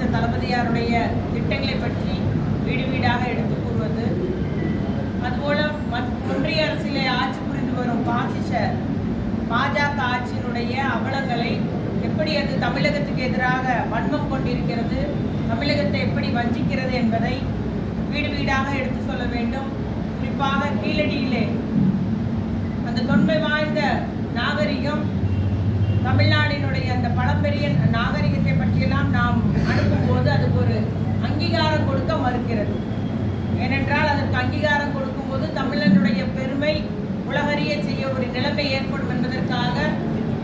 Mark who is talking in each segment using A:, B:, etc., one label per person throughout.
A: முதலமைச்சர் தளபதியாருடைய திட்டங்களை பற்றி வீடு வீடாக எடுத்து கூறுவது, அதுபோல ஒன்றிய அரசிலே ஆட்சி புரிந்து வரும் பாஜக ஆட்சியினுடைய அவலங்களை எப்படி அது தமிழகத்துக்கு எதிராக வன்மம் கொண்டிருக்கிறது, தமிழகத்தை எப்படி வஞ்சிக்கிறது என்பதை வீடு வீடாக எடுத்து சொல்ல வேண்டும். குறிப்பாக கீழடியிலே அந்த தொன்மை வாய்ந்த நாகரிகம், தமிழ்நாட்டினுடைய அந்த பழம்பெரிய நாகரிகத்தை பற்றியெல்லாம் நாம் அனுப்பும்போது அதுக்கு ஒரு அங்கீகாரம் கொடுக்க மறுக்கிறது. ஏனென்றால் அதற்கு அங்கீகாரம் கொடுக்கும்போது தமிழனுடைய பெருமை உலகறிய செய்ய ஒரு நிலைமை ஏற்படும் என்பதற்காக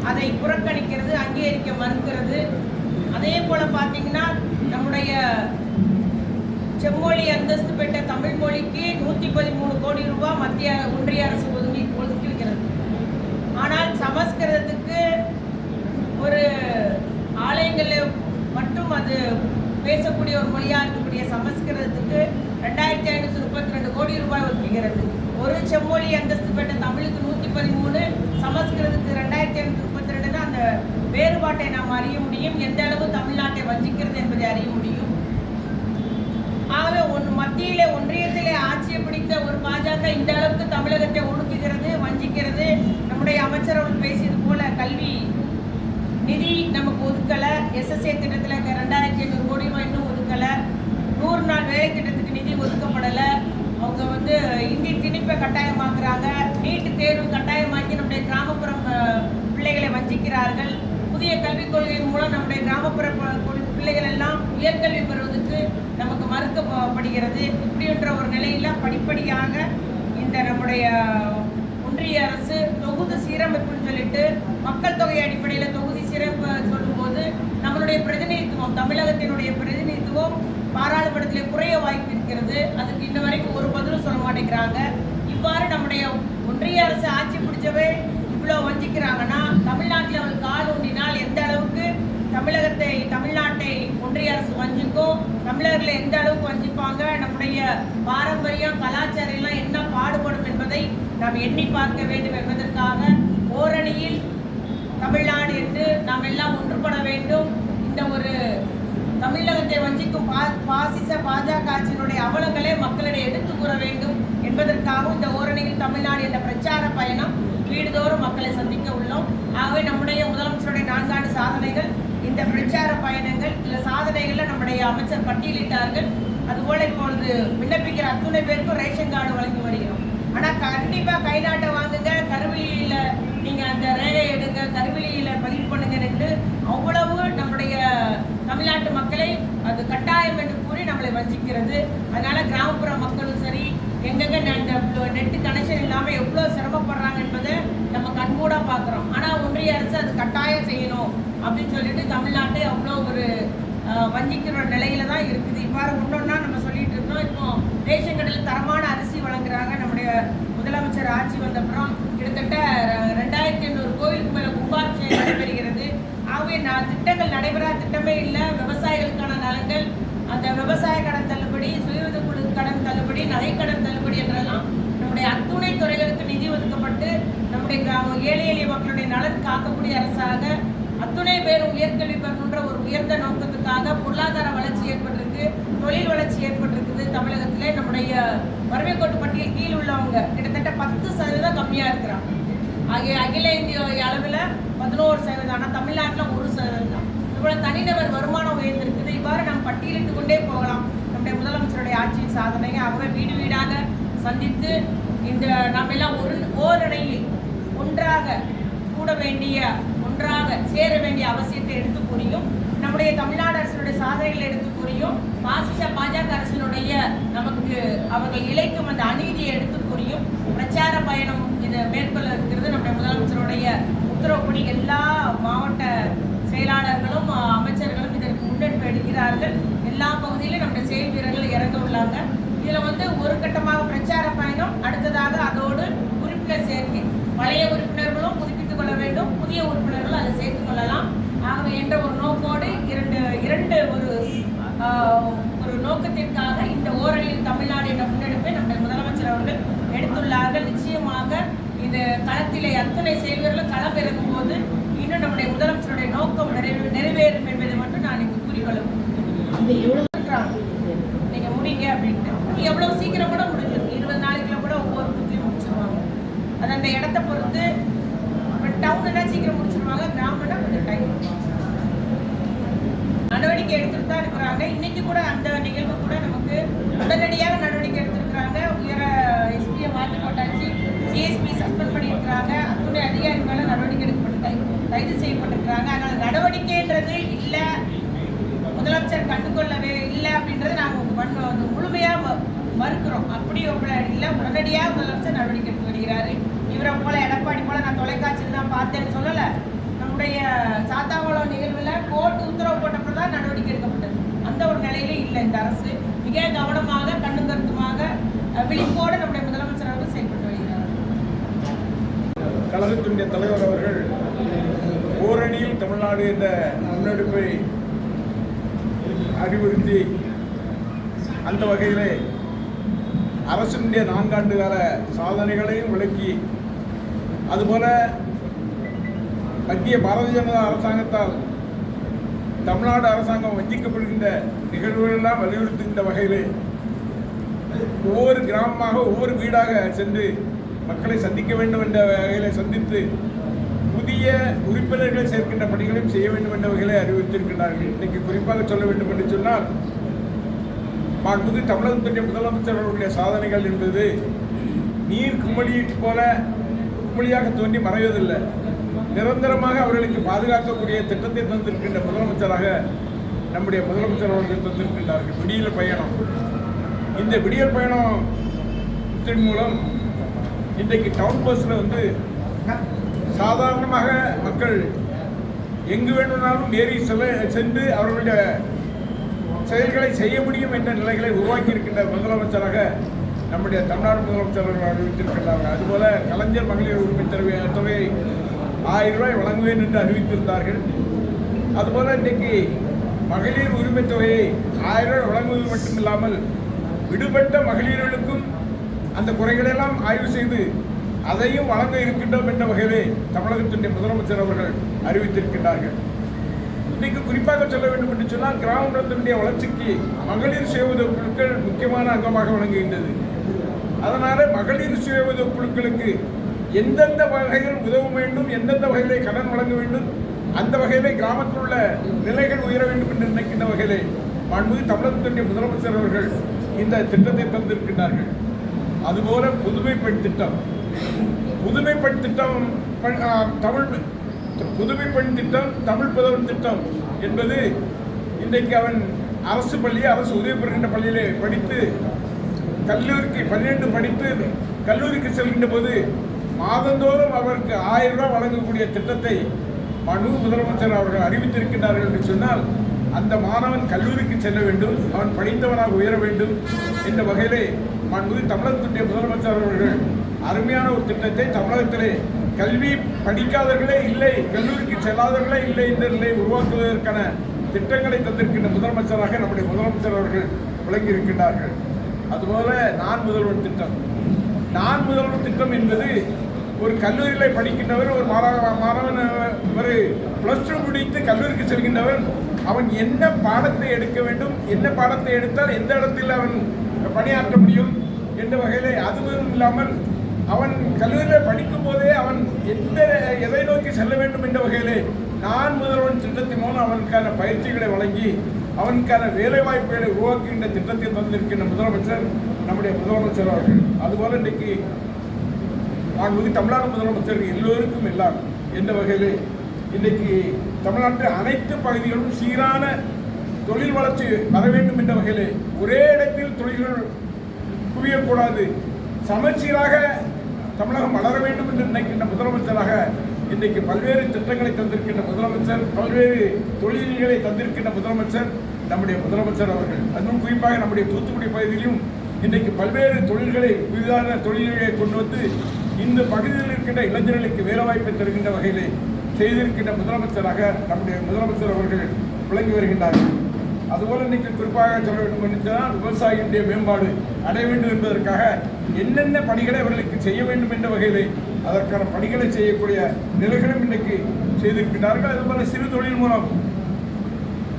A: அதை புறக்கணிக்கிறது, அங்கீகரிக்க மறுக்கிறது. அதே போல பார்த்தீங்கன்னா நம்முடைய செம்மொழி அந்தஸ்து பெற்ற தமிழ் மொழிக்கு 113 கோடி ரூபாய் மத்திய ஒன்றிய அரசு ஒதுக்கியிருக்கிறது. ஆனால் சமஸ்கிருதத்துக்கு ஒரு ஆலயங்களில் மட்டும் அது பேசக்கூடிய ஒரு மொழியாக இருக்கக்கூடிய சமஸ்கிருதத்துக்கு 2532 கோடி ரூபாய் ஒதுக்குகிறது. ஒரு செம்மொழி அந்தஸ்து பெற்ற தமிழுக்கு 113, சமஸ்கிருதத்துக்கு 2532. அந்த வேறுபாட்டை நாம் அறிய முடியும், எந்த அளவு தமிழ்நாட்டை வஞ்சிக்கிறது என்பதை அறிய முடியும். ஆகவே மத்தியிலே ஒன்றியத்திலே ஆட்சியை பிடித்த ஒரு பாஜக இந்த அளவுக்கு தமிழகத்தை ஒடுக்குகிறது, வஞ்சிக்கிறது. நம்முடைய அமைச்சரவர்கள் பேசியது போல கல்வி நிதி நமக்கு ஒதுக்கலை, SSA திட்டத்தில் 2500 கோடி ரூபாய் இன்னும் ஒதுக்கலை, 100 நாள் வேலை திட்டத்துக்கு நிதி ஒதுக்கப்படலை. அவங்க இந்தி திணிப்பை கட்டாயமாக்குறாங்க, நீட்டு தேர்வு கட்டாயமாக்கி நம்முடைய கிராமப்புற பிள்ளைகளை வஞ்சிக்கிறார்கள். புதிய கல்விக் கொள்கையின் மூலம் நம்முடைய கிராமப்புற பிள்ளைகள் எல்லாம் உயர்கல்வி பெறுவதற்கு நமக்கு மறுக்கப்படுகிறது. இப்படின்ற ஒரு நிலையில் படிப்படியாக இந்த நம்முடைய ஒன்றிய அரசு தொகுதி சீரமைப்புன்னு சொல்லிட்டு மக்கள் தொகை அடிப்படையில் தொகுதி சீரமைப்பு சொல்லும்போது நம்மளுடைய பிரதிநிதித்துவம், தமிழகத்தினுடைய பிரதிநிதித்துவம் பாராளுமன்றத்தில் குறைய வாய்ப்பு இருக்கிறது. அதுக்கு இன்ன வரைக்கும் ஒரு பதிலும் சொல்ல மாட்டேங்கிறாங்க. இவ்வாறு நம்முடைய ஒன்றிய அரசு ஆட்சி பிடிச்சவே இவ்வளோ வஞ்சிக்கிறாங்கன்னா தமிழ்நாட்டில் அவளுக்கு கால் ஊண்டினால் எந்த அளவுக்கு தமிழ்நாட்டை ஒன்றிய அரசு வஞ்சிக்கும், தமிழர்களை எந்த அளவுக்கு வஞ்சிப்பாங்க, நம்முடைய பாரம்பரியம் கலாச்சாரம் எல்லாம் என்ன பாடுபடும் என்பதை நாம் எண்ணி பார்க்க வேண்டும் என்பதற்காக ஓரணியில் தமிழ்நாடு என்று நாம் எல்லாம் ஒன்றுபட வேண்டும். இந்த ஒரு தமிழகத்தை வஞ்சிக்கும் பாசிச பாஜக ஆட்சியினுடைய அவலங்களை மக்களிடையே எடுத்து கூற வேண்டும் என்பதற்காகவும் இந்த ஓரணியில் தமிழ்நாடு என்ற பிரச்சார பயணம் வீடுதோறும் மக்களை சந்திக்க உள்ளோம். ஆகவே நம்முடைய முதலமைச்சருடைய 4 ஆண்டு சாதனைகள், இந்த பிரச்சார பயணங்கள், இந்த சாதனைகளில் நம்முடைய அமைச்சர் பட்டியலிட்டார்கள். அதுபோல இப்பொழுது விண்ணப்பிக்கிற அத்துணை பேருக்கும் ரேஷன் கார்டு வழங்கி வருகிறோம். ஆனால் கண்டிப்பாக கை நாட்டை வாங்குங்க, கருவிலியில் நீங்கள் அந்த ரேகை எடுங்க, கருவிலியில் பதிவு பண்ணுங்கன்னு அவ்வளவு நம்முடைய தமிழ்நாட்டு மக்களை அது கட்டாயம் என்று கூறி நம்மளை வஞ்சிக்கிறது. அதனால கிராமப்புற மக்களும் சரி, எங்கெங்க அந்த நெட்டு கனெக்ஷன் இல்லாமல் எவ்வளோ சிரமப்படுறாங்க என்பதை நம்ம கண்கூட பார்க்குறோம். ஆனால் ஒன்றிய அரசு அது கட்டாயம் செய்யணும் அப்படின்னு சொல்லிட்டு தமிழ்நாட்டை அவ்வளோ ஒரு வஞ்சிக்கிற நிலையில தான் இருக்குது. இவ்வாறு ஒன்றொன்னா நம்ம சொல்லிட்டு இருக்கோம். இப்போ ரேஷன் கடையில் தரமான அரிசி வழங்குறாங்க. நம்முடைய முதலமைச்சர் ஆட்சி வந்தப்புறம் கிட்டத்தட்ட 2500 கோயிலுக்கு மேலே கும்பாபிஷேகம் நடைபெறுகிறது. ஆகவே திட்டங்கள் நடைபெறாத திட்டமே இல்லை. விவசாயிகளுக்கான நலன்கள், அந்த விவசாய கடன் தள்ளுபடி, சுய குழு கடன் தள்ளுபடி, நகைக்கடன் தள்ளுபடி என்றெல்லாம் நம்முடைய அத்துணை துறைகளுக்கு நிதி ஒதுக்கப்பட்டு நம்முடைய ஏழை எளிய மக்களுடைய நலன் காக்கக்கூடிய அரசாக அத்துணை பேர் உயர்கல்வி பெறுகின்ற ஒரு உயர்ந்த நோக்கத்துக்காக பொருளாதார வளர்ச்சி ஏற்பட்டிருக்கு, தொழில் வளர்ச்சி ஏற்பட்டிருக்குது. தமிழகத்திலே நம்முடைய வறுமை கோட்டு பட்டியல் கீழ் உள்ளவங்க கிட்டத்தட்ட 10% கம்மியாக இருக்கிறாங்க. ஆகிய அகில இந்திய அளவில் 11%, ஆனால் தமிழ்நாட்டில் 1% தான். இவ்வளோ தனிநபர் வருமானம் உயர்ந்திருக்குது. இவ்வாறு நாம் பட்டியலிட்டு கொண்டே போகலாம் நம்முடைய முதலமைச்சருடைய ஆட்சியின் சாதனையை. ஆகவே வீடு வீடாக சந்தித்து இந்த நாம் எல்லாம் ஓரணியில் ஒன்றாக கூட வேண்டிய, ஒன்றாக சேர வேண்டிய அவசியத்தை எடுத்து கூறியும், நம்முடைய தமிழ்நாடு அரசினுடைய சாதனைகளை எடுத்து கூறியும், பாசிச பாஜக அரசினுடைய நமக்கு அவர்கள் இழைக்கும் அந்த அநீதியை எடுத்து கூறியும் பிரச்சார பயணம் இதை மேற்கொள்ள இருக்கிறது. நம்முடைய முதலமைச்சருடைய உத்தரவுப்படி எல்லா மாவட்ட செயலாளர்களும் அமைச்சர்களும் இதற்கு முன்னெடுப்பு எடுக்கிறார்கள். எல்லா பகுதியிலும் நம்முடைய செயல் வீரர்கள் இறங்க உள்ளாங்க. இதில் ஒரு கட்டமாக பிரச்சார பயணம், அடுத்ததாக அதோடு உறுப்பினர் சேர்க்கை. பழைய உறுப்பினர்களும் புதுப்பித்துக் கொள்ள வேண்டும், புதிய உறுப்பினர்களும் அதை சேர்த்துக் கொள்ளலாம். ஆகவே என்ற ஒரு நோக்கோடு இரண்டு ஒரு நோக்கத்திற்காக இந்த ஓரணியில் தமிழ்நாடு என்ற முன்னெடுப்பை நம்முடைய முதலமைச்சர் அவர்கள் எடுத்துள்ளார்கள். நிச்சயமாக இந்த களத்திலே அத்தனை செயல்களும் களம் இறங்கும் போது இன்னும் நம்முடைய முதலமைச்சருடைய நோக்கம் நிறைவேறும் என்பதை மட்டும் நான் இங்கு கூறிக்கொள்ள செய்யப்பட்டிருக்கிறாங்க. அதனால் நடவடிக்கைன்றது இல்லை, முதலமைச்சர் கண்டுகொள்ளவே இல்லை அப்படின்றத நாங்கள் முழுமையாக மறுக்கிறோம். அப்படி இல்லை, உடனடியாக முதலமைச்சர் நடவடிக்கை எடுத்து வருகிறாரு. இவரை போல எடப்பாடி போல நான் தொலைக்காட்சியில் தான் பார்த்தேன்னு சொல்லலை. நம்முடைய சாத்தாங்குளம் நிகழ்வில் கோர்ட்டு உத்தரவு போட்டப்போ தான் நடவடிக்கை எடுக்கப்பட்டது. அந்த ஒரு நிலையில இல்லை இந்த அரசு. மிக கவனமாக கண்ணும் கருத்துமாக விழிப்போடு நம்முடைய முதலமைச்சர் அவர்கள் செயல்பட்டு வருகிறார்.
B: கழகத்தினுடைய தலைவர் அவர்கள் ஓரணியில் தமிழ்நாடு என்ற முன்னெடுப்பை அறிவுறுத்தி அந்த வகையிலே அரசினுடைய 4 ஆண்டு கால சாதனைகளையும் விளக்கி, அதுபோல மத்திய பாரதிய ஜனதா அரசாங்கத்தால் தமிழ்நாடு அரசாங்கம் வஞ்சிக்கப்படுகின்ற நிகழ்வுகளெல்லாம் வலியுறுத்துகின்ற வகையிலே ஒவ்வொரு கிராமமாக ஒவ்வொரு வீடாக சென்று மக்களை சந்திக்க வேண்டும் என்ற வகையிலே சந்தித்து புதிய உறுப்பினர்களை சேர்க்கின்ற பணிகளையும் செய்ய வேண்டும் என்ற வகையிலே அறிவித்திருக்கிறார்கள். இன்னைக்கு குறிப்பாக சொல்ல வேண்டும் என்று சொன்னால், மாண்புமிகு தமிழகத்துடைய முதலமைச்சர் அவர்களுடைய சாதனைகள் என்பது நீர் குமிழியைப் போல குமிழியாக தோன்றி மறைவதில்லை. நிரந்தரமாக அவர்களுக்கு பாதுகாக்கக்கூடிய திட்டத்தை தந்திருக்கின்ற முதலமைச்சராக நம்முடைய முதலமைச்சர் அவர்கள் தந்திருக்கின்றார்கள். விடியல் பயணம், இந்த விடியல் பயணத்தின் மூலம் இன்றைக்கு டவுன் பஸ்ஸில் சாதாரணமாக மக்கள் எங்கு வேண்டுமானாலும் ஏறி சென்று அவர்களுடைய செயல்களை செய்ய முடியும் என்ற நிலைகளை உருவாக்கி இருக்கின்ற முதலமைச்சராக நம்முடைய தமிழ்நாடு முதலமைச்சர் அவர்கள் அறிவித்திருக்கிறார்கள். அதுபோல கலைஞர் மகளிர் உரிமை தொகையை 1000 ரூபாய் வழங்குவேன் என்று அறிவித்திருந்தார்கள். அதுபோல இன்றைக்கு மகளிர் உரிமை தொகையை 1000 ரூபாய் வழங்குவது மட்டுமில்லாமல் விடுபட்ட மகளிர்களுக்கும் அந்த குறைகளெல்லாம் ஆய்வு செய்து அதையும் வழங்க இருக்கின்றோம் என்ற வகையிலே தமிழகத்தினுடைய முதலமைச்சர் அவர்கள் அறிவித்திருக்கின்றார்கள். இன்றைக்கு குறிப்பாக சொல்ல வேண்டும் என்று சொன்னால், கிராமப்புறத்தினுடைய வளர்ச்சிக்கு மகளிர் சுய உதவி குழுக்கள் முக்கியமான அங்கமாக வழங்குகின்றது. அதனால மகளிர் சுய உதவி குழுக்களுக்கு எந்தெந்த வகைகள் உதவ வேண்டும், எந்தெந்த வகையிலே கடன் வழங்க வேண்டும், அந்த வகையிலே கிராமத்தில் உள்ள நிலைகள் உயர வேண்டும் என்று நினைக்கின்ற வகையிலே மாண்புமிகு தமிழகத்தினுடைய முதலமைச்சர் அவர்கள் இந்த திட்டத்தை தந்திருக்கின்றார்கள். அதுபோல புதுமை பெண் திட்டம், புதுமை பெண் திட்டம், புதுமை பெண் திட்டம், தமிழ் புதவன் திட்டம் என்பது இன்றைக்கு அவன் அரசு பள்ளி, அரசு உதவி பெறுகின்ற பள்ளியிலே படித்து கல்லூரிக்கு 12 படித்து கல்லூரிக்கு செல்கின்ற போது மாதந்தோறும் அவருக்கு 1000 ரூபாய் வழங்கக்கூடிய திட்டத்தை முதலமைச்சர் அவர்கள் அறிவித்திருக்கிறார்கள் என்று சொன்னால், அந்த மாணவன் கல்லூரிக்கு செல்ல வேண்டும், அவன் படித்தவனாக உயர வேண்டும் என்ற வகையிலே மாண்புமிகு தமிழகத்துடைய முதலமைச்சர் அவர்கள் அருமையான ஒரு திட்டத்தை தமிழகத்திலே கல்வி படிக்காதவர்களே இல்லை, கல்லூரிக்கு செல்லாதவர்களே இல்லை என்ற நிலையை உருவாக்குவதற்கான திட்டங்களை தந்திருக்கின்ற முதலமைச்சராக நம்முடைய முதலமைச்சர் அவர்கள் விளங்கி இருக்கின்றார்கள். அதுபோல நான் முதல்வன் திட்டம், நான் முதல்வன் திட்டம் என்பது ஒரு கல்லூரியில் படிக்கின்றவர், ஒரு மாணவன் ஒரு +2 முடித்து கல்லூரிக்கு செல்கின்றவர், அவன் என்ன பாடத்தை எடுக்க வேண்டும், என்ன பாடத்தை எடுத்தால் எந்த இடத்தில் அவன் பணியாற்ற முடியும் என்ற வகையிலே, அதுவும் இல்லாமல் அவன் கல்லூரியில் படிக்கும் போதே அவன் எதை நோக்கி செல்ல வேண்டும் என்ற வகையிலே நான் முதல்வன் திட்டத்தின் மூலம் அவனுக்கான பயிற்சிகளை வழங்கி அவனுக்கான வேலை வாய்ப்புகளை உருவாக்குகின்ற திட்டத்தை தந்திருக்கின்ற முதலமைச்சர் நம்முடைய முதலமைச்சர் அவர்கள். அதுபோல இன்றைக்கு மாண்புமிகு தமிழ்நாடு முதலமைச்சர் எல்லோருக்கும் எல்லாம் என்ற வகையிலே இன்றைக்கு தமிழ்நாட்டில் அனைத்து பகுதிகளும் சீரான தொழில் வளர்ச்சி வர வேண்டும் என்ற வகையிலே ஒரே இடத்தில் தொழில்கள் குவியக்கூடாது, சமச்சீராக தமிழகம் வளர வேண்டும் என்று நினைக்கின்ற முதலமைச்சராக இன்றைக்கு பல்வேறு திட்டங்களை தந்திருக்கின்ற முதலமைச்சர், பல்வேறு தொழில்களை தந்திருக்கின்ற முதலமைச்சர் நம்முடைய முதலமைச்சர் அவர்கள். அதுவும் குறிப்பாக நம்முடைய தூத்துக்குடி பகுதியிலும் இன்றைக்கு பல்வேறு தொழில்களை, புதிதான தொழில்களை கொண்டு வந்து இந்த பகுதியில் இருக்கின்ற இளைஞர்களுக்கு வேலைவாய்ப்பை தருகின்ற வகையிலே செய்திருக்கின்ற முதலமைச்சராக நம்முடைய முதலமைச்சர் அவர்கள் விளங்கி வருகின்றார்கள். அதுபோல இன்றைக்கு குறிப்பாக சொல்ல வேண்டும் என்று சொன்னால், விவசாயிகளுடைய மேம்பாடு அடைய வேண்டும் என்பதற்காக என்னென்ன பணிகளை அவர்களுக்கு செய்ய வேண்டும் என்ற வகையிலே அதற்கான பணிகளை செய்யக்கூடிய நிலைகளும் இன்றைக்கு செய்திருக்கிறார்கள். அதுபோல சிறு தொழில் மூலம்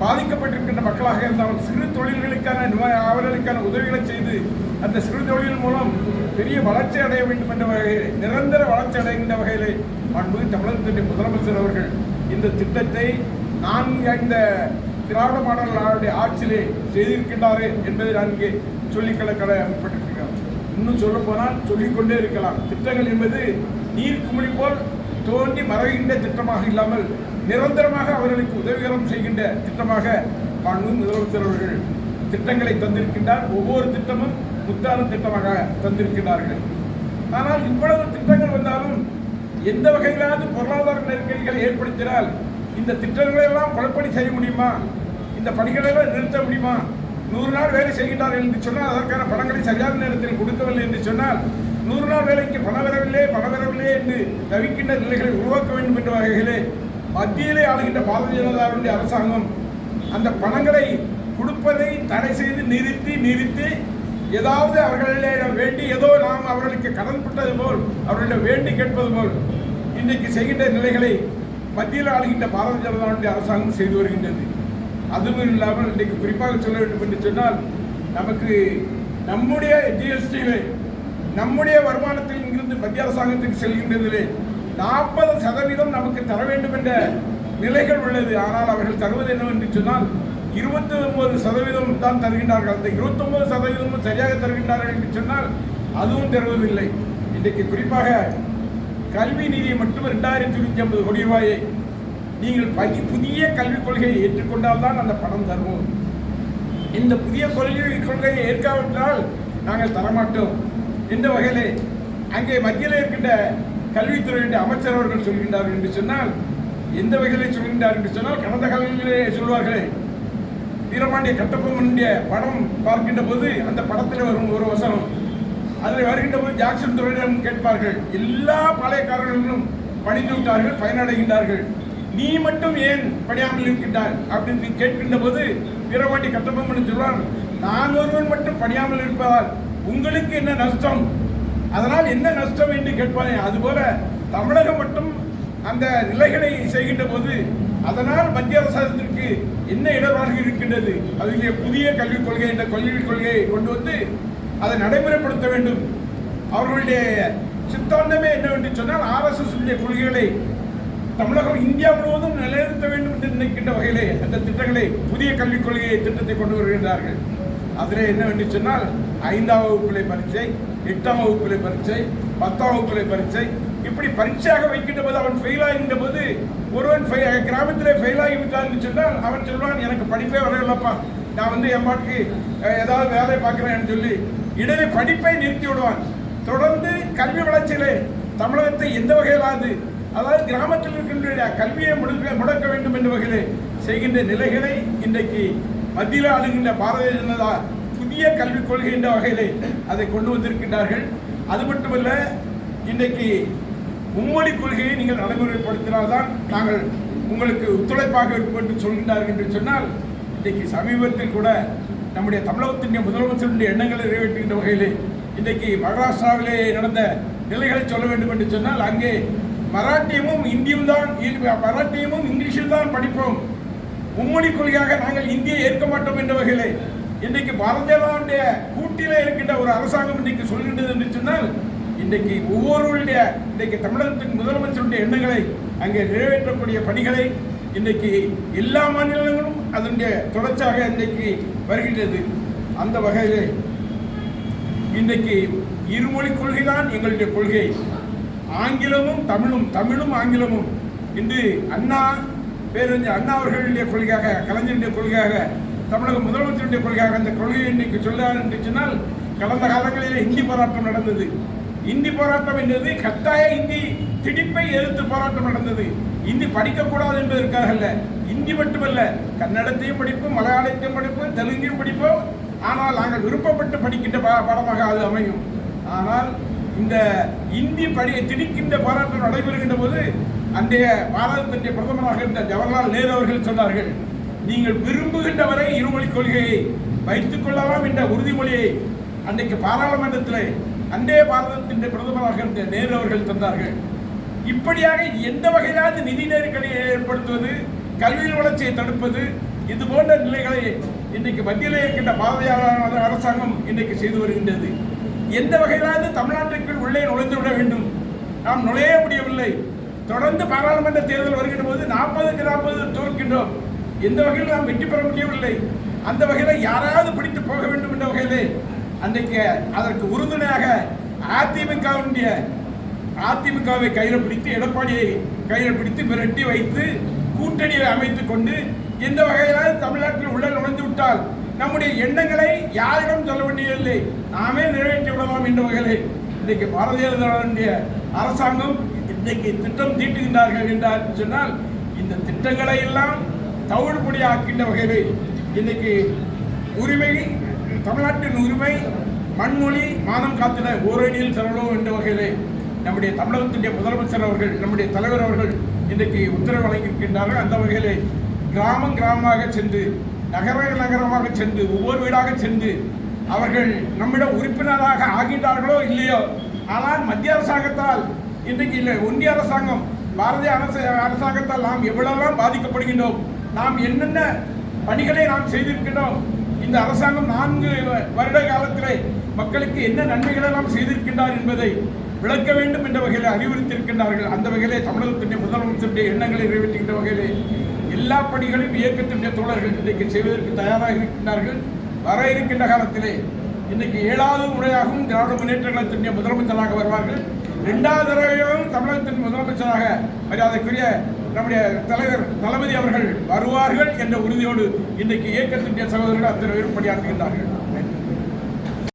B: பாதிக்கப்பட்டிருக்கின்ற மக்களாக இருந்தாலும் சிறு தொழில்களுக்கான அவர்களுக்கான உதவிகளை செய்து அந்த சிறு தொழில் மூலம் பெரிய வளர்ச்சி அடைய வேண்டும் என்ற வகையில், நிரந்தர வளர்ச்சி அடைகின்ற வகையிலே மாண்புமிகு தமிழகத்தினுடைய முதலமைச்சர் அவர்கள் இந்த திட்டத்தை இந்த திராவிட மாடல் ஆட்சியிலே செய்திருக்கின்றாரே என்பதை நான் இங்கே சொல்லிக்கொள்ள கடமைப்பட்டிருக்கிறோம். இன்னும் சொல்ல போனால் சொல்லிக்கொண்டே இருக்கலாம். திட்டங்கள் என்பது நீர் குமிழி போல் தோன்றி மறைகின்ற திட்டமாக இல்லாமல் நிரந்தரமாக அவர்களுக்கு உதவிகரம் செய்கின்ற திட்டமாக மாண்பு முதலமைச்சர் அவர்கள் திட்டங்களை தந்திருக்கின்றார். ஒவ்வொரு திட்டமும் முத்தான திட்டமாக தந்திருக்கிறார்கள். ஆனால் இவ்வளவு திட்டங்கள் வந்தாலும் எந்த வகையிலாவது பொருளாதார நெருக்கடிகளை ஏற்படுத்தினால் இந்த திட்டங்களை எல்லாம் குழப்படி செய்ய முடியுமா? இந்த பணிகளை எல்லாம் நிறுத்த முடியுமா? 100 நாள் வேலை செய்கின்றார்கள் என்று சொன்னால் அதற்கான பணங்களை சரியான நேரத்தில் கொடுக்கவில்லை என்று சொன்னால் 100 நாள் வேலைக்கு பணம் வரவில்லை என்று தவிக்கின்ற நிலைகளை உருவாக்க வேண்டும் என்ற வகையிலே மத்தியிலே ஆளுகின்ற பாரதிய ஜனதாவுடைய அரசாங்கம் அந்த பணங்களை கொடுப்பதை தடை செய்து நிறுத்தி ஏதாவது அவர்களிடம் வேண்டி ஏதோ நாம் அவர்களுக்கு கடன்பட்டது போல் அவர்களிடம் வேண்டி கேட்பது போல் இன்றைக்கு செய்கின்ற நிலைகளை மத்தியில் ஆளுகின்ற பாரதிய ஜனதாவுடைய அரசாங்கம் செய்து வருகின்றது. அதுவும் இல்லாமல் இன்றைக்கு குறிப்பாக சொல்ல வேண்டும் என்று சொன்னால் நமக்கு நம்முடைய ஜிஎஸ்டியிலே நம்முடைய வருமானத்தில் இங்கிருந்து மத்திய அரசாங்கத்துக்கு செல்கின்றதிலே 40% நமக்கு தர வேண்டும் என்ற நிலைகள் உள்ளது. ஆனால் அவர்கள் தருவது என்னவென்று சொன்னால் 29% தான் தருகின்றார்கள். அந்த 29% சரியாக தருகின்றார்கள் என்று சொன்னால் அதுவும் தருவதில்லை. இன்றைக்கு குறிப்பாக கல்வி நிதியை மட்டும் 2150 கோடி ரூபாயை நீங்கள் புதிய கல்விக் கொள்கையை ஏற்றுக்கொண்டால் தான் அந்த பணம் தருவோம். இந்த புதிய கொள்கையை ஏற்காவிட்டால் நாங்கள் தரமாட்டோம் என்ற வகையிலே அங்கே மத்தியில் இருக்கின்ற கல்வித்துறையுடைய அமைச்சர் அவர்கள் சொல்கின்றார்கள் என்று சொன்னால் எந்த வகையிலே சொல்கின்றார் என்று சொன்னால் கடந்த காலங்களிலே சொல்வார்களே வீரபாண்டிய கட்டபொம்மனுடைய படம் பார்க்கின்ற போது அந்த படத்தில் வரும் ஒரு வசனம் அதில் வருகின்ற போது ஜாக்சன் துறையிடம் கேட்பார்கள், எல்லா பழையக்காரர்களும் பணிந்து விட்டார்கள், பயனடைகின்றார்கள், நீ மட்டும் ஏன் படியாமல் இருக்கின்றாய் அப்படின்னு கேட்கின்ற போது வீரபாண்டிய கட்டபொம்மன் சொல்வார், நான் ஒருவன் மட்டும் படியாமல் இருப்பதால் உங்களுக்கு என்ன நஷ்டம், அதனால் என்ன நஷ்டம் என்று கேட்பானே. அதுபோல தமிழகம் மட்டும் அந்த நிலைகளை செய்கின்ற போது அதனால் மத்திய அரசாங்கத்திற்கு என்ன இடர்பாடு இருக்கின்றது, அதிலே புதிய கல்விக் கொள்கை என்ற கல்விக் கொள்கையை கொண்டு வந்து அதை நடைமுறைப்படுத்த வேண்டும். அவர்களுடைய சித்தாந்தமே என்னவென்று சொன்னால் RSS கொள்கைகளை தமிழகம் இந்தியா முழுவதும் நிலைநிறுத்த வேண்டும் என்று நினைக்கின்ற வகையிலே அந்த திட்டங்களை புதிய கல்விக் கொள்கையை திட்டத்தை கொண்டு வருகின்றார்கள். அதில் என்னவென்று சொன்னால் 5ஆம் வகுப்பிலே பரீட்சை, 8ஆம் வகுப்பிலே பரீட்சை, 10ஆம் வகுப்பிலே பரீட்சை, இப்படி பரீட்சையாக வைக்கின்ற போது அவன் ஃபெயில் ஆகின்ற போது ஒருவன் கிராமத்திலே ஃபெயில் ஆகிவிட்டான் என்று சொன்னால் அவன் சொல்வான், எனக்கு படிப்பே வரவில்லப்பா, நான் என் பாட்டுக்கு ஏதாவது வேலை பார்க்குறேன்னு சொல்லி இடையே படிப்பை நிறுத்தி விடுவான். தொடர்ந்து கல்வி வளர்ச்சியிலே தமிழகத்தை எந்த வகையிலாவது அதாவது கிராமத்தில் இருக்கின்ற கல்வியை முடக்க வேண்டும் என்ற வகையிலே செய்கின்ற நிலைகளை இன்றைக்கு மத்தியில் ஆளுகின்ற பாரதிய ஜனதா புதிய கல்விக் கொள்கை என்ற வகையிலே அதை கொண்டு வந்திருக்கின்றார்கள். அது மட்டுமல்ல, இன்றைக்கு மும்மொழி கொள்கையை நீங்கள் நடைமுறைப்படுத்தினால்தான் நாங்கள் உங்களுக்கு ஒத்துழைப்பாக இருக்கும் என்று சொல்கின்றார்கள் என்று சொன்னால், இன்றைக்கு சமீபத்தில் கூட நம்முடைய தமிழகத்தினுடைய முதலமைச்சருடைய எண்ணங்களை நிறைவேற்றுகின்ற வகையிலே இன்றைக்கு மகாராஷ்டிராவிலே நடந்த நிலைகளை சொல்ல வேண்டும் என்று சொன்னால், அங்கே மராட்டியமும் இந்தியும் தான், மராட்டியமும் இங்கிலீஷில் தான் படிப்போம், மும்மொழி கொள்கையாக நாங்கள் இந்தியை ஏற்க மாட்டோம் என்ற வகையிலே இன்றைக்கு பாரதிய ஜனதாவுடைய கூட்டிலே இருக்கின்ற ஒரு அரசாங்கம் இன்றைக்கு சொல்கின்றது என்று சொன்னால், இன்றைக்கு ஒவ்வொருவருடைய இன்றைக்கு தமிழகத்தின் முதலமைச்சருடைய எண்ணங்களை அங்கே நிறைவேற்றக்கூடிய பணிகளை இன்றைக்கு எல்லா மாநிலங்களும் அதனுடைய தொடர்ச்சியாக இன்றைக்கு வருகின்றது. அந்த வகையிலே இன்றைக்கு இருமொழி கொள்கை தான் எங்களுடைய கொள்கை. ஆங்கிலமும் தமிழும், தமிழும் ஆங்கிலமும் இன்று பேரறிஞர் அண்ணா அவர்களுடைய கொள்கையாக, கலைஞருடைய கொள்கையாக, தமிழக முதலமைச்சருடைய கொள்கையாக அந்த கொள்கையை இன்றைக்கு சொல்லார் என்று சொன்னால், கடந்த காலங்களிலே ஹிந்தி போராட்டம் நடந்தது. இந்தி போராட்டம் என்பது கட்டாய இந்தி திணிப்பை எதிர்த்து போராட்டம் நடந்தது. இந்தி படிக்கக்கூடாது என்பதற்காக அல்ல, இந்தி மட்டுமல்ல, கன்னடத்தையும் படிப்போம், மலையாளத்தையும் படிப்போம், தெலுங்கையும் படிப்போம். ஆனால் நாங்கள் விருப்பப்பட்டு படிக்கின்ற பாடமாக அது அமையும். ஆனால் இந்த இந்தி திணிக்கின்ற போராட்டம் நடைபெறுகின்ற போது அன்றைய பாரதத்தினுடைய பிரதமராக இருந்த ஜவஹர்லால் நேரு அவர்கள் சொன்னார்கள், நீங்கள் விரும்புகின்ற வரை இருமொழி கொள்கையை வைத்துக் கொள்ளலாம் என்ற உறுதிமொழியை அன்றைக்கு பாராளுமன்றத்தில் அன்றைய பாரதத்தின் பிரதமராக இருந்த நேரு அவர்கள் தந்தார்கள். இப்படியாக எந்த வகையிலாவது நிதி நெருக்கடியை ஏற்படுத்துவது, கல்வியில் வளர்ச்சியை தடுப்பது, இது போன்ற நிலைகளை இன்றைக்கு மத்தியில் இருக்கின்ற பாரதிய அரசாங்கம் இன்றைக்கு செய்து வருகின்றது. எந்த வகையிலாவது தமிழ்நாட்டிற்குள் உள்ளே நுழைந்து விட வேண்டும், நாம் நுழைய முடியவில்லை. தொடர்ந்து பாராளுமன்ற தேர்தல் வருகின்ற போது 40க்கு 40 தோற்கின்றோம். எந்த வகையில் நாம் வெற்றி பெற முடியவில்லை. அந்த வகையில் யாராவது பிடித்து போக வேண்டும் என்ற வகையிலே அன்றைக்கு அதற்கு உறுதுணையாக அதிமுகவினுடைய அதிமுகவை கையில் பிடித்து எடப்பாடியை கையில் பிடித்து மிரட்டி வைத்து கூட்டணியை அமைத்துக் கொண்டு எந்த வகையிலாவது தமிழ்நாட்டில் உள்ள நுழைந்து விட்டால் நம்முடைய எண்ணங்களை யாரிடம் சொல்ல வேண்டியதில்லை, நாமே நிறைவேற்றி விடலாம் என்ற வகையில் இன்றைக்கு பாரதிய ஜனதாவுடைய அரசாங்கம் இன்றைக்கு திட்டம் தீட்டுகின்றார்கள் என்றால் சொன்னால் இந்த திட்டங்களை எல்லாம் தவிடுபடியாக்கின்ற வகையில் இன்றைக்கு உரிமை, தமிழ்நாட்டின் உரிமை, மண்மொழி மானம் காத்திட ஓரணியில் செல்லணும் என்ற வகையிலே நம்முடைய தமிழகத்தினுடைய முதலமைச்சர் அவர்கள், நம்முடைய தலைவர் அவர்கள் இன்றைக்கு உத்தரவு வழங்கியிருக்கின்றார்கள். அந்த வகையிலே கிராமம் கிராமமாக சென்று, நகரமாக சென்று, ஒவ்வொரு வீடாக சென்று அவர்கள் நம்மிடம் உறுப்பினராக ஆகின்றார்களோ இல்லையோ, ஆனால் மத்திய அரசாங்கத்தால் இன்றைக்கு இல்லை, ஒன்றிய அரசாங்கம், பாரதிய அரசாங்கத்தால் நாம் எவ்வளவெல்லாம் பாதிக்கப்படுகின்றோம், நாம் என்னென்ன பணிகளை நாம் செய்திருக்கின்றோம், இந்த அரசாங்கம் 4 வருட காலத்திலே மக்களுக்கு என்ன நன்மைகளை நாம் செய்திருக்கின்றார் என்பதை விளக்க வேண்டும் என்ற வகையில் அறிவுறுத்தியிருக்கின்றார்கள். அந்த வகையிலே தமிழகத்தினுடைய முதலமைச்சருடைய எண்ணங்களை நிறைவேற்றுகின்ற வகையிலே எல்லா பணிகளையும் இயக்கத்தினுடைய தோழர்கள் இன்றைக்கு செய்வதற்கு தயாராக இருக்கின்றார்கள். வர இருக்கின்ற காலத்திலே இன்றைக்கு 7வது முறையாகவும் திராவிட முன்னேற்ற கழகத்தினுடைய முதலமைச்சராக வருவார்கள். 2வது தடவையும் தமிழகத்தின் முதலமைச்சராக மரியாதைக்குரிய நம்முடைய தலைவர் தளபதி அவர்கள் வருவார்கள் என்ற உறுதியோடு இன்றைக்கு இயக்கத்தினுடைய சகோதரர்கள் அத்தனை பேரும் பணியாற்றுகின்றார்கள்.